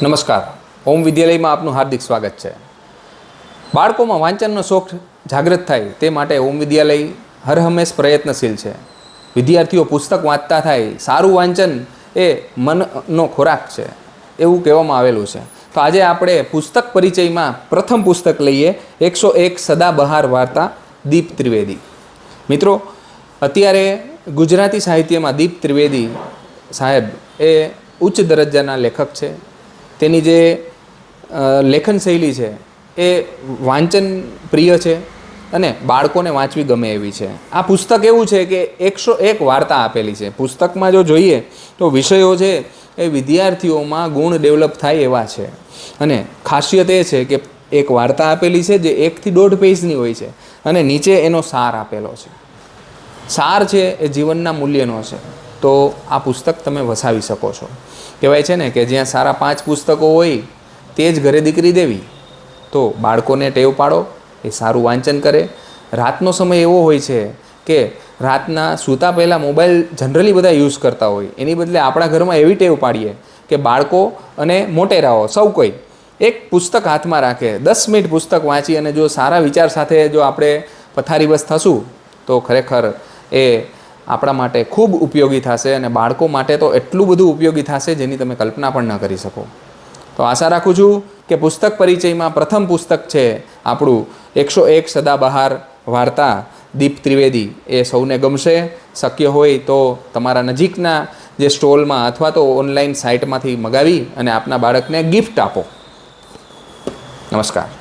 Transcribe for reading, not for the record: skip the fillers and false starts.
નમસ્કાર. ઓમ વિદ્યાલયમાં આપનું હાર્દિક સ્વાગત છે. બાળકોમાં વાંચનનો શોખ જાગૃત થાય તે માટે ઓમ વિદ્યાલય હર હંમેશ પ્રયત્નશીલ છે. વિદ્યાર્થીઓ પુસ્તક વાંચતા થાય. સારું વાંચન એ મનનો ખોરાક છે એવું કહેવામાં આવેલું છે. તો આજે આપણે પુસ્તક પરિચયમાં પ્રથમ પુસ્તક લઈએ 101 સદાબહાર વાર્તા દીપ ત્રિવેદી. મિત્રો, અત્યારે ગુજરાતી સાહિત્યમાં દીપ ત્રિવેદી સાહેબ એ ઉચ્ચ દરજ્જાના લેખક છે. તેની જે લેખન શૈલી છે એ વાંચન પ્રિય છે અને બાળકોને વાંચવી ગમે એવી છે. આ પુસ્તક એવું છે કે 101 વાર્તા આપેલી છે. પુસ્તકમાં જો જોઈએ તો વિષયો છે એ વિદ્યાર્થીઓમાં ગુણ ડેવલપ થાય એવા છે. અને ખાસિયત એ છે કે એક વાર્તા આપેલી છે જે 1 થી 1.5 પેજની હોય છે અને નીચે એનો સાર આપેલો છે. સાર છે એ જીવનના મૂલ્યનો છે. તો આ પુસ્તક તમે વસાવી શકો છો. કહેવાય છે ને કે જ્યાં સારા 5 પુસ્તકો હોય તે જ ઘરે દીકરી દેવી. તો બાળકોને ટેવ પાડો, એ સારું વાંચન કરે. રાતનો સમય એવો હોય છે કે રાતના સૂતા પહેલાં મોબાઈલ જનરલી બધા યુઝ કરતા હોય. એની બદલે આપણા ઘરમાં એવી ટેવ પાડીએ કે બાળકો અને મોટેરાઓ સૌ કોઈ એક પુસ્તક હાથમાં રાખે, 10 મિનિટ પુસ્તક વાંચી અને જો સારા વિચાર સાથે જો આપણે પથારીવશ થશું તો ખરેખર એ આપણા માટે ખૂબ ઉપયોગી થશે અને બાળકો માટે તો એટલું બધું ઉપયોગી થશે જેની તમે કલ્પના પણ ન કરી શકો. તો આશા રાખું છું કે પુસ્તક પરિચયમાં પ્રથમ પુસ્તક છે આપણું 101 સદાબહાર વાર્તા દીપ ત્રિવેદી એ સૌને ગમશે. શક્ય હોય તો તમારા નજીકના જે સ્ટોલમાં અથવા તો ઓનલાઈન સાઇટમાંથી મગાવી અને આપના બાળકને ગિફ્ટ આપો. નમસ્કાર.